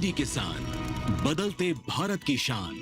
मंडी किसान, बदलते भारत की शान।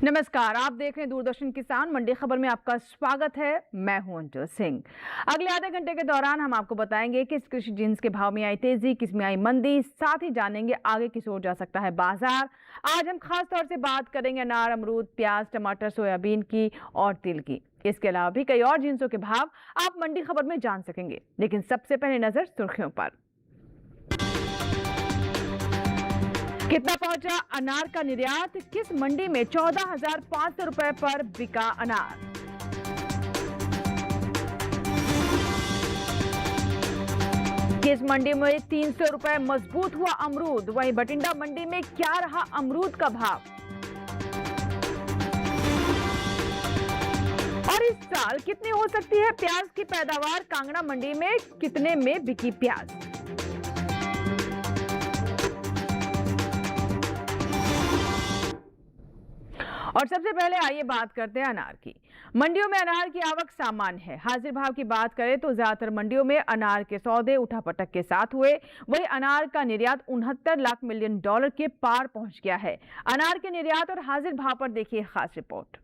नमस्कार, आप देख रहे हैं दूरदर्शन किसान मंडी खबर में आपका स्वागत है। मैं हूं अंजू सिंह। अगले आधे घंटे के दौरान हम आपको बताएंगे किस कृषि जिन्स के भाव में आई तेजी, किस में आई मंदी, साथ ही जानेंगे आगे किस ओर जा सकता है बाजार। आज हम खास तौर से बात करेंगे अनार, अमरूद, प्याज, टमाटर, सोयाबीन की और तिल की। इसके अलावा भी कई और जिन्सों के भाव आप मंडी खबर में जान सकेंगे, लेकिन सबसे पहले नजर सुर्खियों पर। कितना पहुंचा अनार का निर्यात? किस मंडी में 14,500 रुपए पर बिका अनार? किस मंडी में 300 रुपए मजबूत हुआ अमरूद? वहीं बठिंडा मंडी में क्या रहा अमरूद का भाव? और इस साल कितनी हो सकती है प्याज की पैदावार? कांगड़ा मंडी में कितने में बिकी प्याज? और सबसे पहले आइए बात करते हैं अनार की। मंडियों में अनार की आवक सामान्य है। हाजिर भाव की बात करें तो ज्यादातर मंडियों में अनार के सौदे उठापटक के साथ हुए। वहीं अनार का निर्यात 69 लाख मिलियन डॉलर के पार पहुंच गया है। अनार के निर्यात और हाजिर भाव पर देखिए खास रिपोर्ट।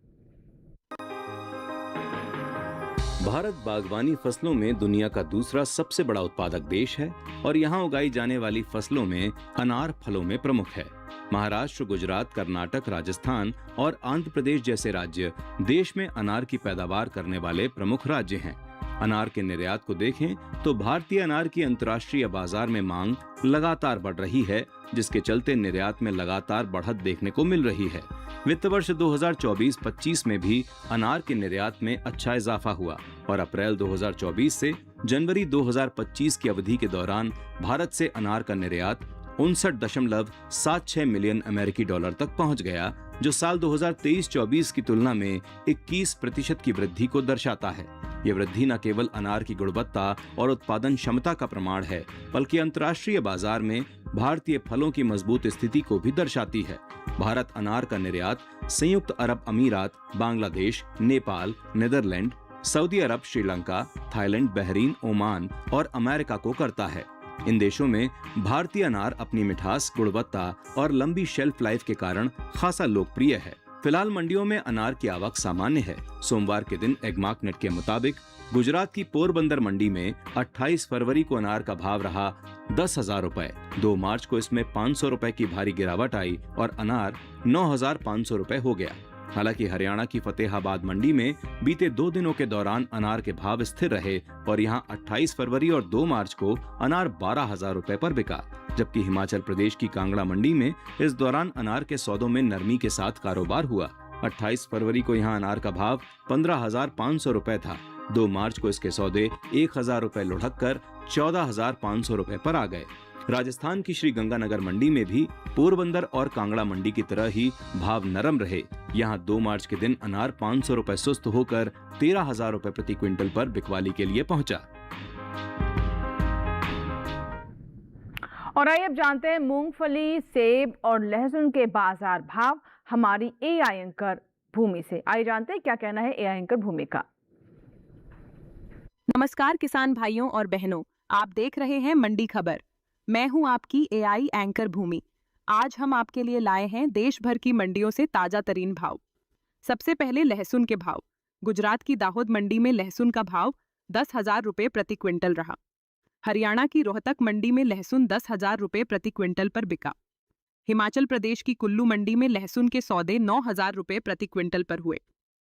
भारत बागवानी फसलों में दुनिया का दूसरा सबसे बड़ा उत्पादक देश है और यहाँ उगाई जाने वाली फसलों में अनार फलों में प्रमुख है। महाराष्ट्र, गुजरात, कर्नाटक, राजस्थान और आंध्र प्रदेश जैसे राज्य देश में अनार की पैदावार करने वाले प्रमुख राज्य हैं। अनार के निर्यात को देखें तो भारतीय अनार की अंतर्राष्ट्रीय बाजार में मांग लगातार बढ़ रही है, जिसके चलते निर्यात में लगातार बढ़त देखने को मिल रही है। वित्त वर्ष 2024-25 में भी अनार के निर्यात में अच्छा इजाफा हुआ और अप्रैल 2024 से जनवरी 2025 की अवधि के दौरान भारत से अनार का निर्यात 59.76 मिलियन अमेरिकी डॉलर तक पहुंच गया, जो साल 2023-24 की तुलना में 21% की वृद्धि को दर्शाता है। ये वृद्धि न केवल अनार की गुणवत्ता और उत्पादन क्षमता का प्रमाण है, बल्कि अंतर्राष्ट्रीय बाजार में भारतीय फलों की मजबूत स्थिति को भी दर्शाती है। भारत अनार का निर्यात संयुक्त अरब अमीरात, बांग्लादेश, नेपाल, नीदरलैंड, सऊदी अरब, श्रीलंका, थाईलैंड, बहरीन, ओमान और अमेरिका को करता है। इन देशों में भारतीय अनार अपनी मिठास, गुणवत्ता और लंबी शेल्फ लाइफ के कारण खासा लोकप्रिय है। फिलहाल मंडियों में अनार की आवक सामान्य है। सोमवार के दिन एगमार्कनेट के मुताबिक गुजरात की पोरबंदर मंडी में 28 फरवरी को अनार का भाव रहा 10,000 रुपए। 2 मार्च को इसमें 500 रुपए की भारी गिरावट आई और अनार 9,500 रुपए हो गया। हालांकि हरियाणा की फतेहाबाद मंडी में बीते 2 दिनों के दौरान अनार के भाव स्थिर रहे और यहां 28 फरवरी और 2 मार्च को अनार 12,000 रुपए पर बिका, जबकि हिमाचल प्रदेश की कांगड़ा मंडी में इस दौरान अनार के सौदों में नरमी के साथ कारोबार हुआ। 28 फरवरी को यहां अनार का भाव 15,500 रुपए था। 2 मार्च को इसके सौदे 1,000 रुपए लुढ़क कर 14,500 रुपए पर आ गए। राजस्थान की श्री गंगानगर मंडी में भी पोरबंदर और कांगड़ा मंडी की तरह ही भाव नरम रहे। यहाँ 2 मार्च के दिन अनार 500 रुपए सुस्त होकर 13,000 रुपए प्रति क्विंटल पर बिकवाली के लिए पहुंचा। और आइए अब जानते हैं मूंगफली, सेब और लहसुन के बाजार भाव हमारी एआई एंकर भूमि से। आइए जानते हैं क्या कहना है एआई एंकर भूमि का। नमस्कार किसान भाइयों और बहनों, आप देख रहे हैं मंडी खबर। मैं हूं आपकी एआई एंकर भूमि। आज हम आपके लिए लाए हैं देश भर की मंडियों से ताजा तरीन भाव। सबसे पहले लहसुन के भाव। गुजरात की दाहोद मंडी में लहसुन का भाव 10,000 रुपए प्रति क्विंटल रहा। हरियाणा की रोहतक मंडी में लहसुन 10,000 रुपए प्रति क्विंटल पर बिका। हिमाचल प्रदेश की कुल्लू मंडी में लहसुन के सौदे 9,000 रुपए प्रति क्विंटल पर हुए।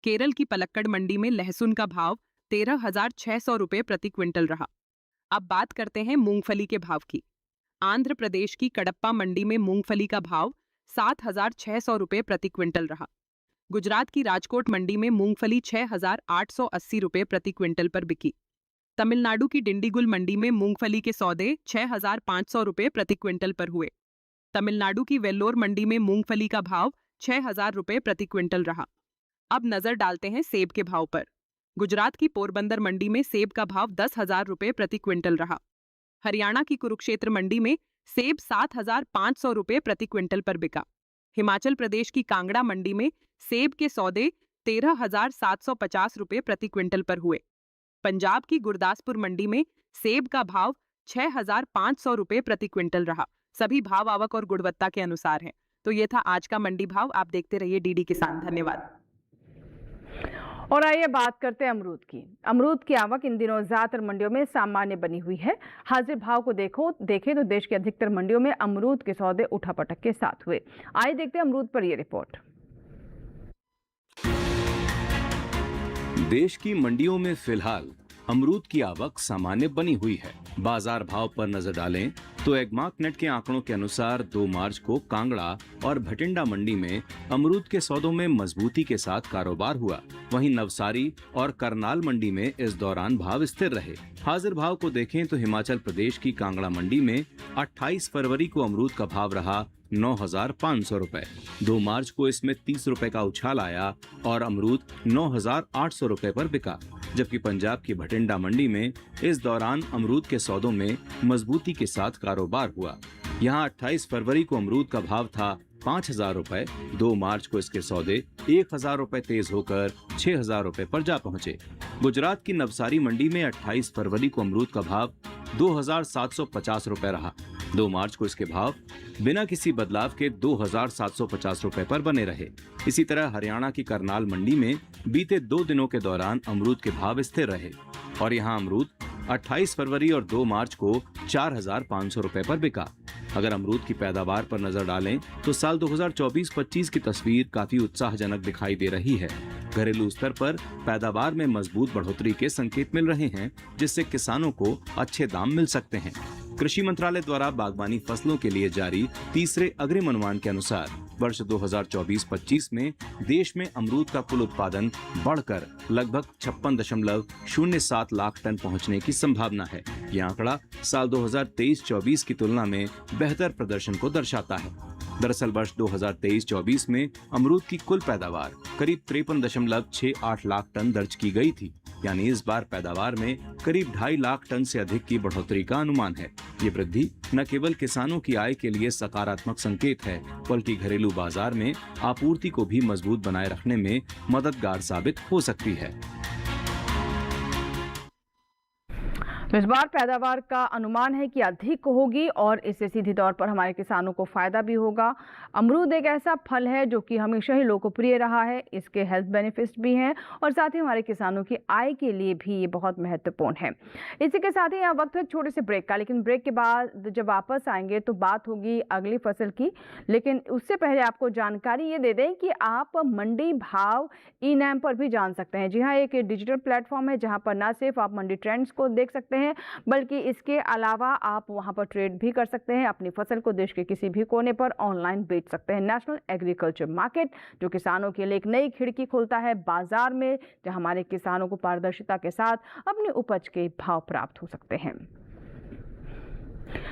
केरल की पलक्कड़ मंडी में लहसुन का भाव 13,600 रुपए प्रति क्विंटल रहा। अब बात करते हैं मूंगफली के भाव की। आंध्र प्रदेश की कडप्पा मंडी में मूंगफली का भाव 7,600 रुपए प्रति क्विंटल रहा। गुजरात की राजकोट मंडी में मूंगफली 6,880 रुपए प्रति क्विंटल पर बिकी। तमिलनाडु की डिंडीगुल मंडी में मूंगफली के सौदे 6,500 रुपए प्रति क्विंटल पर हुए। तमिलनाडु की वेल्लोर मंडी में मूंगफली का भाव 6,000 रुपए प्रति क्विंटल रहा। अब नजर डालते हैं सेब के भाव पर। गुजरात की पोरबंदर मंडी में सेब का भाव 10,000 रुपए प्रति क्विंटल रहा। हरियाणा की कुरुक्षेत्र मंडी में सेब 7,500 रुपए प्रति क्विंटल पर बिका। हिमाचल प्रदेश की कांगड़ा मंडी में सेब के सौदे 13,750 रुपये प्रति क्विंटल पर हुए। पंजाब की गुरदासपुर मंडी में सेब का भाव 6,500 रुपये प्रति क्विंटल रहा। सभी भाव आवक और गुणवत्ता के अनुसार हैं। तो ये था आज का मंडी भाव। आप देखते रहिए डीडी किसान। धन्यवाद। और आइए बात करते हैं अमरूद की। अमरूद की आवक इन दिनों ज्यादातर मंडियों में सामान्य बनी हुई है। हाजिर भाव को देखें तो देश की अधिकतर मंडियों में अमरूद के सौदे उठापटक के साथ हुए। आइए देखते हैं अमरूद पर यह रिपोर्ट। देश की मंडियों में फिलहाल अमरूद की आवक सामान्य बनी हुई है। बाजार भाव पर नजर डालें तो एग्मार्कनेट के आंकड़ों के अनुसार 2 मार्च को कांगड़ा और भटिंडा मंडी में अमरूद के सौदों में मजबूती के साथ कारोबार हुआ। वहीं नवसारी और करनाल मंडी में इस दौरान भाव स्थिर रहे। हाजिर भाव को देखें तो हिमाचल प्रदेश की कांगड़ा मंडी में 28 फरवरी को अमरूद का भाव रहा 9,500 रुपए। 2 मार्च को इसमें 30 रुपए का उछाल आया और अमरूद 9,800 रुपए पर बिका। जबकि पंजाब की भटिंडा मंडी में इस दौरान अमरूद के सौदों में मजबूती के साथ कारोबार हुआ। यहां 28 फरवरी को अमरूद का भाव था 5,000 रुपए। 2 मार्च को इसके सौदे 1,000 रुपए तेज होकर 6,000 रुपए पर जा पहुंचे। गुजरात की नवसारी मंडी में 28 फरवरी को अमरूद का भाव 2,750 रुपए रहा। 2 मार्च को इसके भाव बिना किसी बदलाव के 2,750 रुपए पर बने रहे। इसी तरह हरियाणा की करनाल मंडी में बीते 2 दिनों के दौरान अमरूद के भाव स्थिर रहे और यहां अमरूद 28 फरवरी और 2 मार्च को 4,500 रुपए पर बिका। अगर अमरूद की पैदावार पर नजर डालें तो साल 2024-25 की तस्वीर काफी उत्साहजनक दिखाई दे रही है। घरेलू स्तर पर पैदावार में मजबूत बढ़ोतरी के संकेत मिल रहे हैं, जिससे किसानों को अच्छे दाम मिल सकते हैं। कृषि मंत्रालय द्वारा बागवानी फसलों के लिए जारी तीसरे अग्रिम अनुमान के अनुसार वर्ष 2024-25 में देश में अमरूद का कुल उत्पादन बढ़कर लगभग 56.07 लाख टन पहुंचने की संभावना है। यह आंकड़ा साल 2023-24 की तुलना में बेहतर प्रदर्शन को दर्शाता है। दरअसल वर्ष 2023-24 में अमरूद की कुल पैदावार करीब 53.68 लाख टन दर्ज की गई थी। यानी इस बार पैदावार में करीब 2.5 लाख टन से अधिक की बढ़ोतरी का अनुमान है। ये वृद्धि न केवल किसानों की आय के लिए सकारात्मक संकेत है, बल्कि घरेलू बाजार में आपूर्ति को भी मजबूत बनाए रखने में मददगार साबित हो सकती है। तो इस बार पैदावार का अनुमान है कि अधिक होगी और इससे सीधे तौर पर हमारे किसानों को फायदा भी होगा। अमरूद एक ऐसा फल है जो कि हमेशा ही लोकप्रिय रहा है। इसके हेल्थ बेनिफिट्स भी हैं और साथ ही हमारे किसानों की आय के लिए भी ये बहुत महत्वपूर्ण है। इसी के साथ ही यहाँ वक्त है छोटे से ब्रेक का, लेकिन ब्रेक के बाद जब वापस आएंगे तो बात होगी अगली फसल की। लेकिन उससे पहले आपको जानकारी ये दे दें कि आप मंडी भाव ई-नैम पर भी जान सकते हैं। जी हाँ, एक डिजिटल प्लेटफॉर्म है जहाँ पर न सिर्फ आप मंडी ट्रेंड्स को देख सकते हैं, बल्कि इसके अलावा आप वहां पर ट्रेड भी कर सकते हैं। अपनी फसल को देश के किसी भी कोने पर ऑनलाइन बेच सकते हैं। नेशनल एग्रीकल्चर मार्केट जो किसानों के लिए एक नई खिड़की खोलता है बाजार में, जहां हमारे किसानों को पारदर्शिता के साथ अपनी उपज के भाव प्राप्त हो सकते हैं।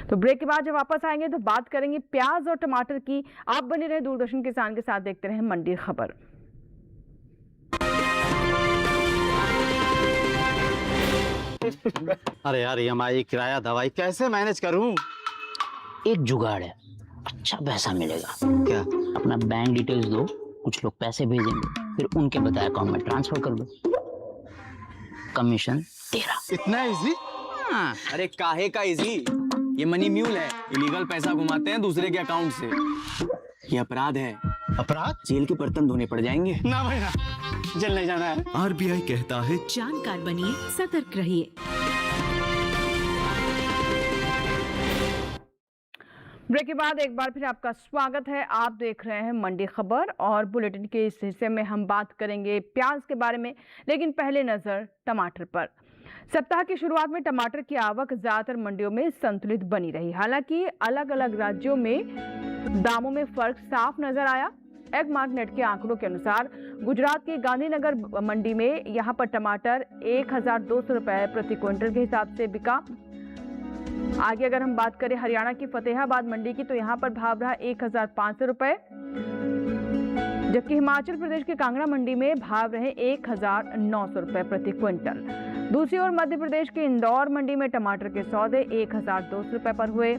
तो ब्रेक के बाद जब वापस आएंगे तो बात करेंगे प्याज और टमाटर की। आप बने रहे दूरदर्शन किसान के साथ, देखते रहे मंडी खबर। अरे यार EMI, किराया, दवाई कैसे मैनेज करूं? एक जुगाड़ है, अच्छा पैसा मिलेगा। क्या? अपना बैंक डिटेल्स दो, कुछ लोग पैसे भेजेंगे, फिर उनके बताए अकाउंट में ट्रांसफर कर दो, कमीशन तेरा। इतना इजी? हाँ, अरे काहे का इजी? ये मनी म्यूल है, इलीगल पैसा घुमाते हैं दूसरे के अकाउंट से। ये अपराध है, अपराध? जेल के बर्तन धोने पड़ जाएंगे। ना भाई ना, जेल नहीं जाना है। RBI कहता है जानकार बनिए, सतर्क रहिए। ब्रेक के बाद एक बार फिर आपका स्वागत है। आप देख रहे हैं मंडी खबर और बुलेटिन के इस हिस्से में हम बात करेंगे प्याज के बारे में, लेकिन पहले नजर टमाटर पर। सप्ताह की शुरुआत में टमाटर की आवक ज्यादातर मंडियों में संतुलित बनी रही। हालांकि अलग अलग राज्यों में दामों में फर्क साफ नजर आया। एग्मार्कनेट के आंकड़ों के अनुसार गुजरात की गांधीनगर मंडी में यहां पर टमाटर 1,200 रुपए प्रति क्विंटल के हिसाब से बिका। आगे अगर हम बात करें हरियाणा की फतेहाबाद मंडी की, तो यहां पर भाव रहा 1,500 रुपए, जबकि हिमाचल प्रदेश के कांगड़ा मंडी में भाव रहे 1,900 रुपए प्रति क्विंटल। दूसरी ओर मध्य प्रदेश के इंदौर मंडी में टमाटर के सौदे 1,200 रुपए पर हुए।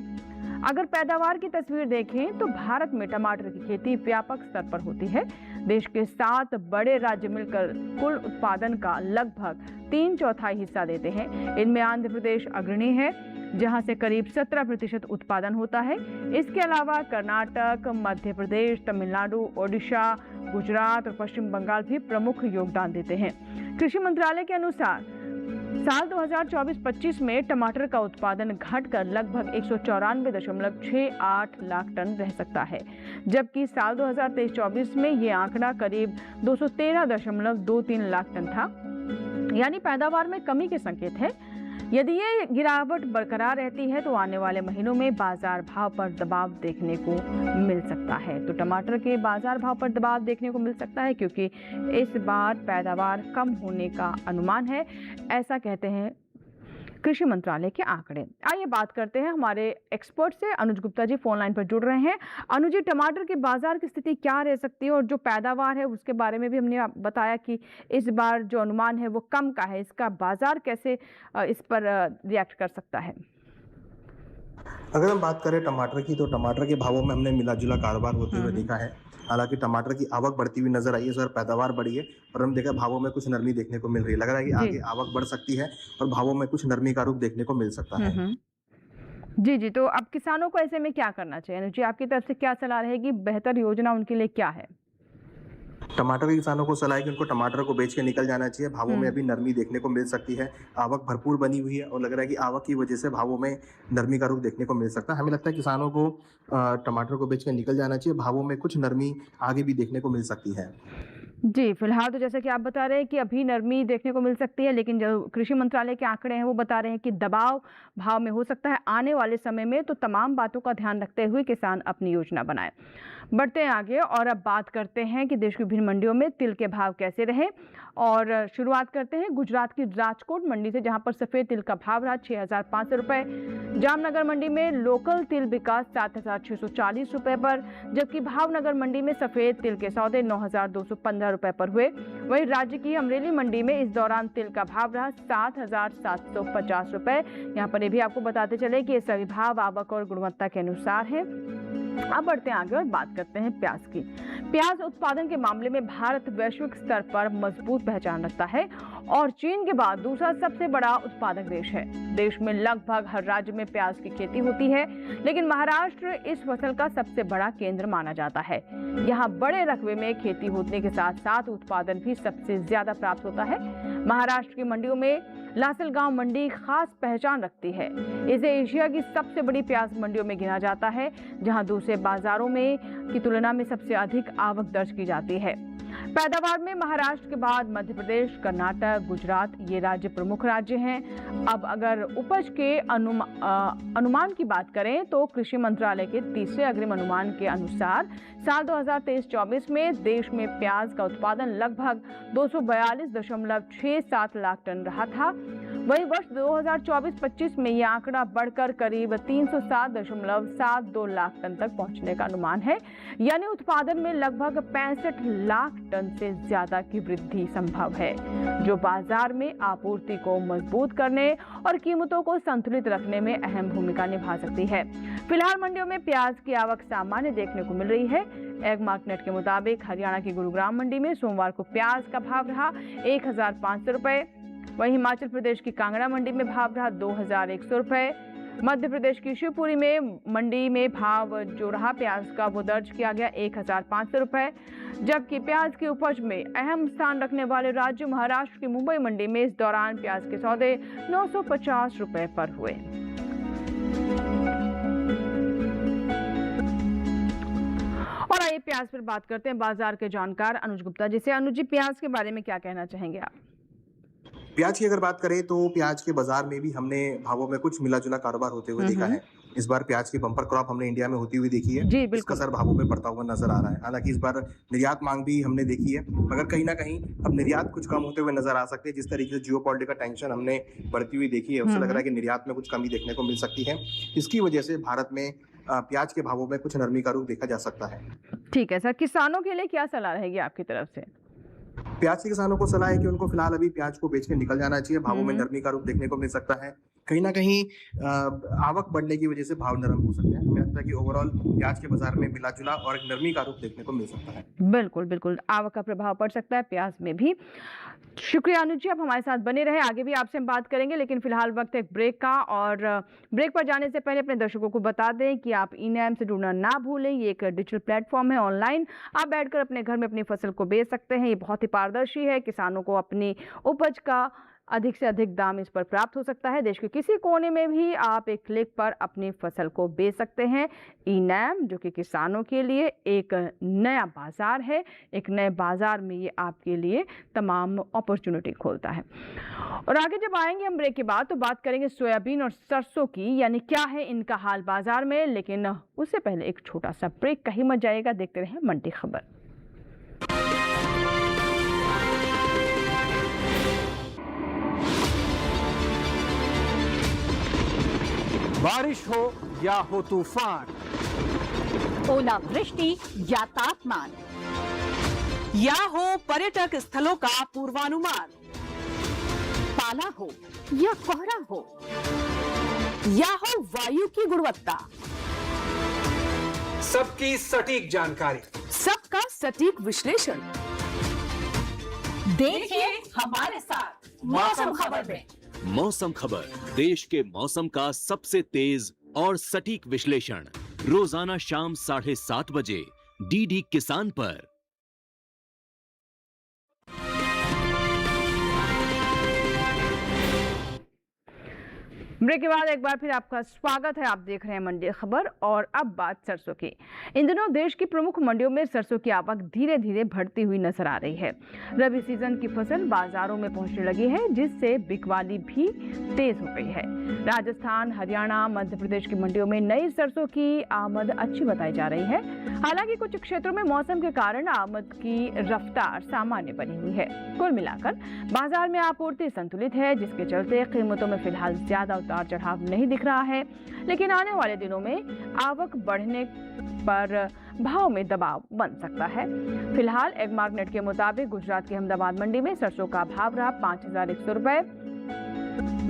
अगर पैदावार की तस्वीर देखें तो भारत में टमाटर की खेती व्यापक स्तर पर होती है। देश के 7 बड़े राज्य मिलकर कुल उत्पादन का लगभग 3/4 हिस्सा देते हैं। इनमें आंध्र प्रदेश अग्रणी है, जहां से करीब 17% उत्पादन होता है। इसके अलावा कर्नाटक, मध्य प्रदेश, तमिलनाडु, ओडिशा, गुजरात और पश्चिम बंगाल भी प्रमुख योगदान देते हैं। कृषि मंत्रालय के अनुसार साल 2024-25 में टमाटर का उत्पादन घटकर लगभग 194.68 लाख टन रह सकता है, जबकि साल 2023-24 में ये आंकड़ा करीब 213.23 लाख टन था, यानी पैदावार में कमी के संकेत है। यदि ये गिरावट बरकरार रहती है तो आने वाले महीनों में बाजार भाव पर दबाव देखने को मिल सकता है। तो टमाटर के बाजार भाव पर दबाव देखने को मिल सकता है क्योंकि इस बार पैदावार कम होने का अनुमान है, ऐसा कहते हैं कृषि मंत्रालय के आंकड़े। आइए बात करते हैं हमारे एक्सपर्ट से। अनुज गुप्ता जी फोन लाइन पर जुड़ रहे हैं। अनुज जी, टमाटर के बाजार की स्थिति क्या रह सकती है और जो पैदावार है उसके बारे में भी हमने बताया कि इस बार जो अनुमान है वो कम का है, इसका बाजार कैसे इस पर रिएक्ट कर सकता है? अगर हम बात करें टमाटर की, तो टमाटर के भावों में हमने मिला जुला कारोबार होते हुए देखा है। हालांकि टमाटर की आवक बढ़ती हुई नजर आई है, सर पैदावार बढ़ी है, और हम देखा भावों में कुछ नरमी देखने को मिल रही है। लग रहा है कि आगे आवक बढ़ सकती है और भावों में कुछ नरमी का रूप देखने को मिल सकता है। जी, तो अब किसानों को ऐसे में क्या करना चाहिए? अनुज जी, आपकी तरफ से क्या सलाह रहेगी? बेहतर योजना उनके लिए क्या है? टमाटर के किसानों को सलाह है कि उनको टमाटर को बेच के निकल जाना चाहिए। भावों में अभी नरमी देखने को मिल सकती है, आवक भरपूर बनी हुई है और लग रहा है कि आवक की वजह से भावों में नरमी का रूप देखने को मिल सकता है। हमें लगता है किसानों को टमाटर को बेच के निकल जाना चाहिए। भावों में कुछ नरमी आगे भी देखने को मिल सकती है। जी, फिलहाल तो जैसा कि आप बता रहे हैं कि अभी नरमी देखने को मिल सकती है, लेकिन जो कृषि मंत्रालय के आंकड़े हैं वो बता रहे हैं कि दबाव भाव में हो सकता है आने वाले समय में। तो तमाम बातों का ध्यान रखते हुए किसान अपनी योजना बनाए। बढ़ते हैं आगे और अब बात करते हैं कि देश की विभिन्न मंडियों में तिल के भाव कैसे रहे, और शुरुआत करते हैं गुजरात की राजकोट मंडी से, जहां पर सफेद तिल का भाव रहा 6,500 रुपए। जामनगर मंडी में लोकल तिल बिका 7,640 रुपए पर, जबकि भावनगर मंडी में सफेद तिल के सौदे 9,215 रुपए पर हुए। वहीं राज्य की अमरेली मंडी में इस दौरान तिल का भाव रहा 7,750 रुपए। यहाँ पर ये भी आपको बताते चले कि ये सभी भाव आवक और गुणवत्ता के अनुसार है। अब बढ़ते हैं आगे और बात करते हैं प्याज की। प्याज उत्पादन के मामले में भारत वैश्विक स्तर पर मजबूत पहचान रखता है और चीन के बाद दूसरा सबसे बड़ा उत्पादक देश है। देश में लगभग हर राज्य में प्याज की खेती होती है, लेकिन महाराष्ट्र इस फसल का सबसे बड़ा केंद्र माना जाता है। यहाँ बड़े रकबे में खेती होने के साथ साथ उत्पादन भी सबसे ज्यादा प्राप्त होता है। महाराष्ट्र की मंडियों में लासलगांव मंडी खास पहचान रखती है। इसे एशिया की सबसे बड़ी प्याज मंडियों में गिना जाता है, जहां दूसरे बाजारों में की तुलना में सबसे अधिक आवक दर्ज की जाती है। पैदावार में महाराष्ट्र के बाद मध्य प्रदेश, कर्नाटक, गुजरात ये राज्य प्रमुख राज्य हैं। अब अगर उपज के अनुमान की बात करें तो कृषि मंत्रालय के तीसरे अग्रिम अनुमान के अनुसार साल 2023-24 में देश में प्याज का उत्पादन लगभग 242.67 लाख टन रहा था। वहीं वर्ष 2024-25 में यह आंकड़ा बढ़कर करीब 307.72 लाख टन तक पहुंचने का अनुमान है, यानी उत्पादन में लगभग 65 लाख टन से ज्यादा की वृद्धि संभव है, जो बाजार में आपूर्ति को मजबूत करने और कीमतों को संतुलित रखने में अहम भूमिका निभा सकती है। फिलहाल मंडियों में प्याज की आवक सामान्य देखने को मिल रही है। एग मार्केट के मुताबिक हरियाणा की गुरुग्राम मंडी में सोमवार को प्याज का भाव रहा 1,500 रुपए। वहीं हिमाचल प्रदेश की कांगड़ा मंडी में भाव रहा 2,100 रुपए। मध्य प्रदेश की शिवपुरी में मंडी में भाव जो रहा प्याज का वो दर्ज किया गया 1,500 रुपए। जबकि प्याज की उपज में अहम स्थान रखने वाले राज्य महाराष्ट्र की मुंबई मंडी में इस दौरान प्याज के सौदे 950 रुपए पर हुए। और आइए प्याज पर बात करते हैं बाजार के जानकार अनुज गुप्ता जी से। अनुज जी, प्याज के बारे में क्या कहना चाहेंगे आप? प्याज की अगर बात करें तो प्याज के बाजार में भी हमने भावों में कुछ मिला जुला कारोबार होते हुए देखा है। इस बार प्याज की बम्पर क्रॉप हमने इंडिया में होती हुई देखी है, जिसका असर भावों में पड़ता हुआ नजर आ रहा है। हालांकि इस बार निर्यात मांग भी हमने देखी है, मगर कहीं ना कहीं अब निर्यात कुछ कम होते हुए नजर आ सकते हैं। जिस तरीके से जियोपॉलिटिकल टेंशन हमने बढ़ती हुई देखी है, उससे लग रहा है कि निर्यात में कुछ कमी देखने को मिल सकती है। इसकी वजह से भारत में प्याज के भावों में कुछ नरमी का रूप देखा जा सकता है। ठीक है सर, किसानों के लिए क्या सलाह रहेगी आपकी तरफ से? प्याज के किसानों को सलाह है कि उनको फिलहाल अभी प्याज को बेच के निकल जाना चाहिए। भावों में नरमी का रूप देखने को मिल सकता है। कहीं ना कहीं आवक बढ़ने की वजह से भाव नरम हो सकते हैं। हमें लगता है कि ओवरऑल प्याज के बाजार में मिला जुला और एक नरमी का रूप देखने को मिल सकता है। बिल्कुल बिल्कुल, आवक का प्रभाव पड़ सकता है प्याज में भी। शुक्रिया अनुज जी, आप हमारे साथ बने रहे, आगे भी आपसे हम बात करेंगे, लेकिन फिलहाल वक्त है एक ब्रेक का। और ब्रेक पर जाने से पहले अपने दर्शकों को बता दें कि आप ई-नैम से जुड़ना ना भूलें। ये एक डिजिटल प्लेटफॉर्म है, ऑनलाइन आप बैठकर अपने घर में अपनी फसल को बेच सकते हैं। ये बहुत ही पारदर्शी है, किसानों को अपनी उपज का अधिक से अधिक दाम इस पर प्राप्त हो सकता है। देश के किसी कोने में भी आप एक क्लिक पर अपनी फसल को बेच सकते हैं। ई-नैम जो कि किसानों के लिए एक नया बाजार है, एक नए बाजार में ये आपके लिए तमाम अपॉर्चुनिटी खोलता है। और आगे जब आएंगे हम ब्रेक के बाद तो बात करेंगे सोयाबीन और सरसों की, यानी क्या है इनका हाल बाजार में। लेकिन उससे पहले एक छोटा सा ब्रेक, कहीं मत जाइएगा, देखते रहें मंडी खबर। बारिश हो या हो तूफान, ओलावृष्टि या तापमान, या हो पर्यटक स्थलों का पूर्वानुमान, पाला हो या कोहरा हो, या हो वायु की गुणवत्ता, सबकी सटीक जानकारी, सबका सटीक विश्लेषण। देखिए हमारे साथ मौसम खबर में। मौसम खबर, देश के मौसम का सबसे तेज और सटीक विश्लेषण, रोजाना शाम 7:30 बजे डीडी किसान पर। ब्रेक के बाद एक बार फिर आपका स्वागत है। आप देख रहे हैं मंडी खबर। और अब बात सरसों की। इन दिनों देश की प्रमुख मंडियों में सरसों की आवक धीरे धीरे बढ़ती हुई नजर आ रही है। रबी सीजन की फसल बाजारों में पहुंचने लगी है, जिससे बिकवाली भी तेज हो गई है। राजस्थान, हरियाणा, मध्य प्रदेश की मंडियों में नई सरसों की आमद अच्छी बताई जा रही है। हालांकि कुछ क्षेत्रों में मौसम के कारण आमद की रफ्तार सामान्य बनी हुई है। कुल मिलाकर बाजार में आपूर्ति संतुलित है, जिसके चलते कीमतों में फिलहाल ज्यादा उतार चढ़ाव नहीं दिख रहा है। लेकिन आने वाले दिनों में आवक बढ़ने पर भाव में दबाव बन सकता है। फिलहाल एग्मार्कनेट के मुताबिक गुजरात की अहमदाबाद मंडी में सरसों का भाव रहा 5,100 रुपए।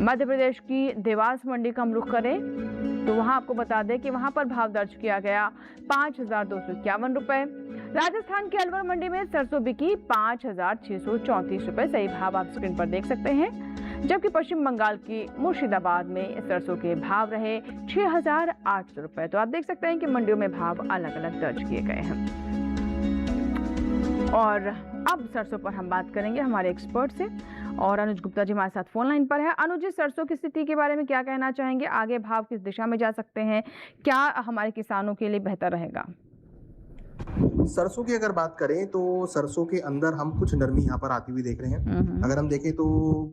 मध्य प्रदेश की देवास मंडी का हम रुख करें तो वहां आपको बता दें कि वहां पर भाव दर्ज किया गया 5,251 रुपए। राजस्थान की अलवर मंडी में सरसों बिकी 5,634 रुपए। सही भाव आप स्क्रीन पर देख सकते हैं। जबकि पश्चिम बंगाल की मुर्शिदाबाद में सरसों के भाव रहे 6,800 रुपए। तो आप देख सकते हैं कि मंडियों में भाव अलग अलग दर्ज किए गए हैं। और अब सरसों पर हम बात करेंगे हमारे एक्सपर्ट से, और अनुज गुप्ता जी हमारे साथ फोन लाइन पर है। अनुज जी, सरसों की स्थिति के बारे में क्या कहना चाहेंगे? आगे भाव किस दिशा में जा सकते हैं? क्या हमारे किसानों के लिए बेहतर रहेगा? सरसों की अगर बात करें तो सरसों के अंदर हम कुछ नरमी यहाँ पर आती हुई देख रहे हैं। अगर हम देखें तो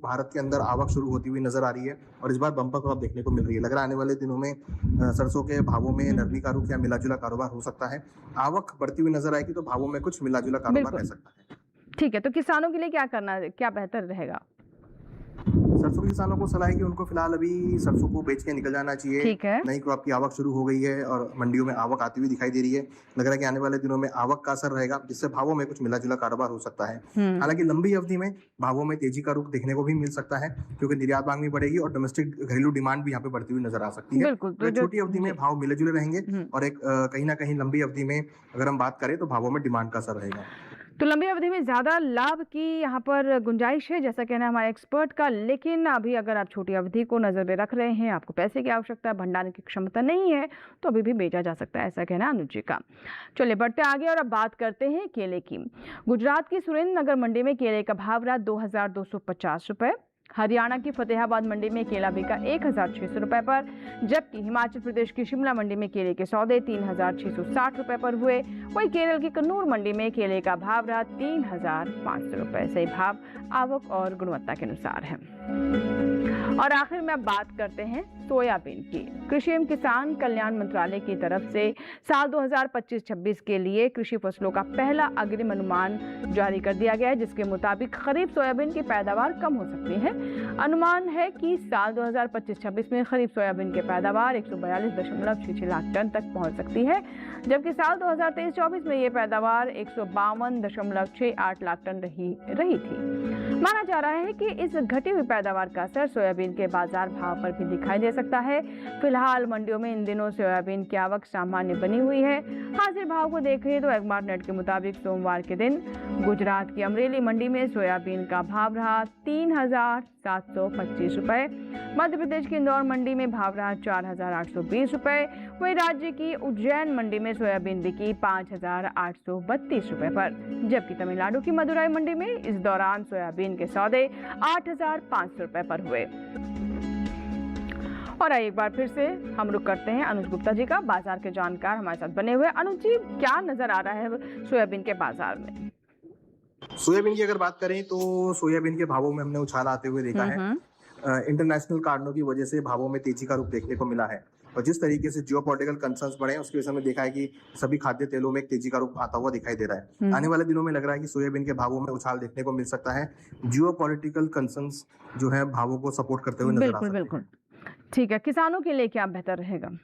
भारत के अंदर आवक शुरू होती हुई नजर आ रही है और इस बार बम्पर क्रॉप देखने को मिल रही है। लग रहा है आने वाले दिनों में सरसों के भावों में नरमी का रुख या मिलाजुला कारोबार हो सकता है। आवक बढ़ती हुई नजर आएगी तो भावों में कुछ मिलाजुला कारोबार रह सकता है। ठीक है, तो किसानों के लिए क्या करना, क्या बेहतर रहेगा? सरसों के किसानों को सलाह है कि उनको फिलहाल अभी सरसों को बेच के निकल जाना चाहिए। ठीक है। नई क्रॉप की आवक शुरू हो गई है और मंडियों में आवक आती हुई दिखाई दे रही है। लग रहा है कि आने वाले दिनों में आवक का असर रहेगा, जिससे भावों में कुछ मिला-जुला कारोबार हो सकता है। हालांकि लंबी अवधि में भावों में तेजी का रुख देखने को भी मिल सकता है, क्योंकि निर्यात मांग भी बढ़ेगी और डोमेस्टिक घरेलू डिमांड भी यहाँ पे बढ़ती हुई नजर आ सकती है। तो छोटी अवधि में भाव मिले जुले रहेंगे और एक कहीं ना कहीं लंबी अवधि में अगर हम बात करें तो भावों में डिमांड का असर रहेगा। तो लंबी अवधि में ज़्यादा लाभ की यहाँ पर गुंजाइश है, जैसा कहना है हमारे एक्सपर्ट का। लेकिन अभी अगर आप छोटी अवधि को नज़र में रख रहे हैं, आपको पैसे की आवश्यकता है, भंडारण की क्षमता नहीं है, तो अभी भी बेचा जा सकता है, ऐसा कहना है अनुज जी का। चलिए बढ़ते आगे और अब बात करते हैं केले की। गुजरात की सुरेंद्रनगर मंडी में केले का भाव रहा 2,250 रुपये। हरियाणा की फतेहाबाद मंडी में केला बिका 1,600 रुपए पर, जबकि हिमाचल प्रदेश की शिमला मंडी में केले के सौदे 3,660 रुपए पर हुए। वहीं केरल की कन्नूर मंडी में केले का भाव रहा 3,500 रुपए। सही भाव आवक और गुणवत्ता के अनुसार है। और आखिर में अब बात करते हैं सोयाबीन की। कृषि एवं किसान कल्याण मंत्रालय की तरफ से साल 2025-26 के लिए कृषि फसलों का पहला अग्रिम अनुमान जारी कर दिया गया है, जिसके मुताबिक खरीफ सोयाबीन की पैदावार कम हो सकती है। अनुमान है कि साल 2025-26 में खरीफ सोयाबीन की पैदावार 142.66 लाख टन तक पहुंच सकती है, जबकि साल 2023-24 में ये पैदावार 152.68 लाख टन रही थी। माना जा रहा है कि इस घटी हुई पैदावार का असर सोयाबीन के बाजार भाव पर भी दिखाई दे सकता है। फिलहाल मंडियों में इन दिनों सोयाबीन की आवक सामान्य बनी हुई है। हाजिर भाव को देखें तो एग्मार्टनेट के मुताबिक सोमवार के दिन गुजरात की अमरेली मंडी में सोयाबीन का भाव रहा 3,725 रुपए। मध्य प्रदेश की इंदौर मंडी में भाव रहा 4,820 रुपए। वहीं राज्य की उज्जैन मंडी में सोयाबीन बिकी 5,832 रुपए पर, जबकि तमिलनाडु की मदुराई मंडी में इस दौरान सोयाबीन के सौदे 8,500 रुपए पर हुए। और आइए एक बार फिर से हम रुक करते हैं अनुज गुप्ता जी का, बाजार के जानकार हमारे साथ बने हुए। अनुज जी, क्या नजर आ रहा है सोयाबीन के बाजार में? सोयाबीन की अगर बात करें तो सोयाबीन के भावों में हमने उछाल आते हुए देखा है। इंटरनेशनल कारणों की वजह से भावों में तेजी का रुख देखने को मिला है, और जिस तरीके से जियोपॉलिटिकल कंसर्न्स बढ़े हैं उसकी वजह से हमने देखा है कि सभी खाद्य तेलों में एक तेजी का रुख आता हुआ दिखाई दे रहा है। आने वाले दिनों में लग रहा है कि सोयाबीन के भावों में उछाल देखने को मिल सकता है। जियोपॉलिटिकल कंसर्न्स जो है भावों को सपोर्ट करते हुए नजर आ सकते हैं। बिल्कुल, ठीक है। किसानों के लिए क्या बेहतर रहेगा?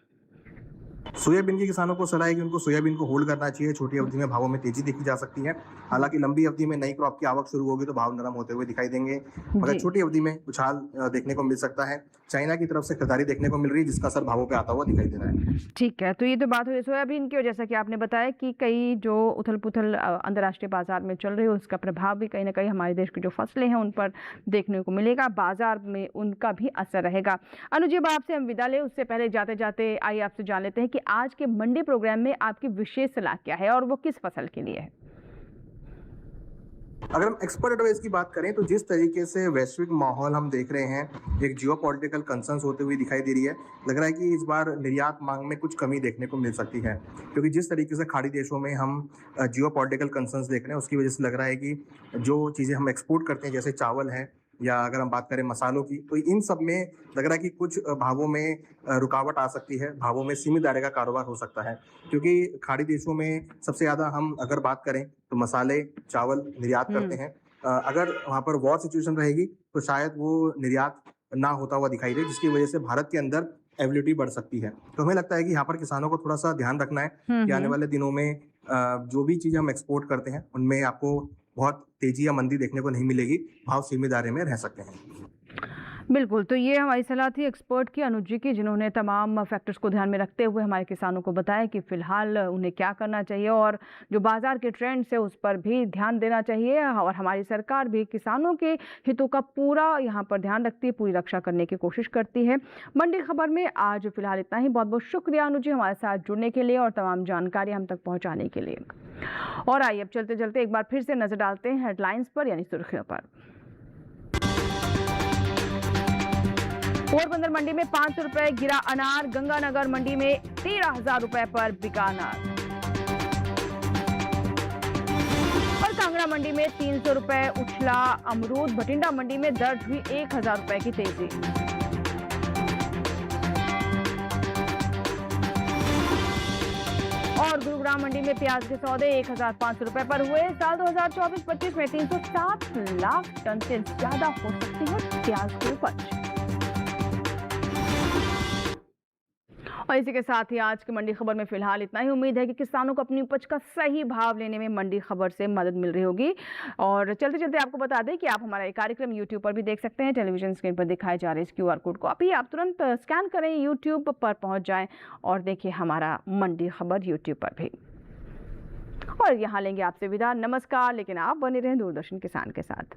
सोयाबीन के किसानों को सलाह है कि उनको सोयाबीन को होल्ड करना चाहिए। छोटी अवधि में भावों में तेजी देखी जा सकती है, हालांकि लंबी अवधि में नई क्रॉप की आवक शुरू होगी तो भाव नरम होते हुए दिखाई देंगे, मगर छोटी अवधि में उछाल देखने को मिल सकता है। चाइना की तरफ से खरीदारी देखने को मिल रही है, जिसका असर भावों पे आता हुआ दिखाई दे रहा है। ठीक है, तो ये तो बात हुई सोयाबीन की, और जैसा कि आपने बताया कि कई जो उथल पुथल अंतर्राष्ट्रीय बाजार में चल रही है उसका प्रभाव भी कहीं ना कहीं हमारे देश की जो फसलें हैं उन पर देखने को मिलेगा, बाजार में उनका भी असर रहेगा। अनुज, आपसे हम विदा लें उससे पहले जाते जाते आइए आपसे जान लेते हैं कि आज के मंडी प्रोग्राम में आपकी विशेष सलाह क्या है और वो किस फसल के लिए है? अगर हम एक्सपर्ट एडवाइस की बात करें तो जिस तरीके से वैश्विक माहौल हम देख रहे हैं, एक जियोपॉलिटिकल कंसर्न्स होते हुए दिखाई दे रही है, लग रहा है कि इस बार निर्यात मांग में कुछ कमी देखने को मिल सकती है, क्योंकि जिस तरीके से खाड़ी देशों में हम जियोपॉलिटिकल कंसर्न्स देख रहे हैं उसकी वजह से लग रहा है कि जो चीज़ें हम एक्सपोर्ट करते हैं जैसे चावल है या अगर हम बात करें मसालों की, तो इन सब में लग रहा है कि कुछ भावों में रुकावट आ सकती है, भावों में सीमित दायरे का कारोबार हो सकता है, क्योंकि खाड़ी देशों में सबसे ज़्यादा हम अगर बात करें तो मसाले चावल निर्यात करते हैं। अगर वहाँ पर वॉर सिचुएशन रहेगी तो शायद वो निर्यात ना होता हुआ दिखाई दे, जिसकी वजह से भारत के अंदर अवेलेबिलिटी बढ़ सकती है। तो हमें लगता है कि यहाँ पर किसानों को थोड़ा सा ध्यान रखना है कि आने वाले दिनों में जो भी चीज़ें हम एक्सपोर्ट करते हैं उनमें आपको बहुत तेजी या मंदी देखने को नहीं मिलेगी, भाव सीमित दायरे में रह सकते हैं। बिल्कुल, तो ये हमारी सलाह थी एक्सपर्ट की, अनुज जी की, जिन्होंने तमाम फैक्टर्स को ध्यान में रखते हुए हमारे किसानों को बताया कि फ़िलहाल उन्हें क्या करना चाहिए और जो बाज़ार के ट्रेंड्स है उस पर भी ध्यान देना चाहिए। और हमारी सरकार भी किसानों के हितों का पूरा यहाँ पर ध्यान रखती है, पूरी रक्षा करने की कोशिश करती है। मंडी खबर में आज फ़िलहाल इतना ही। बहुत बहुत शुक्रिया अनुज जी हमारे साथ जुड़ने के लिए और तमाम जानकारी हम तक पहुँचाने के लिए। और आइए अब चलते चलते एक बार फिर से नज़र डालते हैं हेडलाइंस पर, यानी सुर्खियों पर। पोरबंदर मंडी में 500 रुपए गिरा अनार, गंगानगर मंडी में 13,000 रुपए पर बिका अनार, और कांगड़ा मंडी में 300 रुपए उछला अमरूद, भटिंडा मंडी में दर्ज हुई 1,000 रुपए की तेजी। और गुरुग्राम मंडी में प्याज के सौदे 1,500 रुपए पर हुए। साल 2024-25 में 307 लाख टन से ज्यादा हो सकती है प्याज की उपज। और इसी के साथ ही आज की मंडी खबर में फिलहाल इतना ही। उम्मीद है कि किसानों को अपनी उपज का सही भाव लेने में मंडी खबर से मदद मिल रही होगी। और चलते चलते आपको बता दें कि आप हमारा ये कार्यक्रम यूट्यूब पर भी देख सकते हैं। टेलीविजन स्क्रीन पर दिखाए जा रहे इस QR कोड को अभी आप तुरंत स्कैन करें, यूट्यूब पर पहुंच जाएं और देखिए हमारा मंडी खबर यूट्यूब पर भी। और यहाँ लेंगे आपसे विदा, नमस्कार। लेकिन आप बने रहें दूरदर्शन किसान के साथ।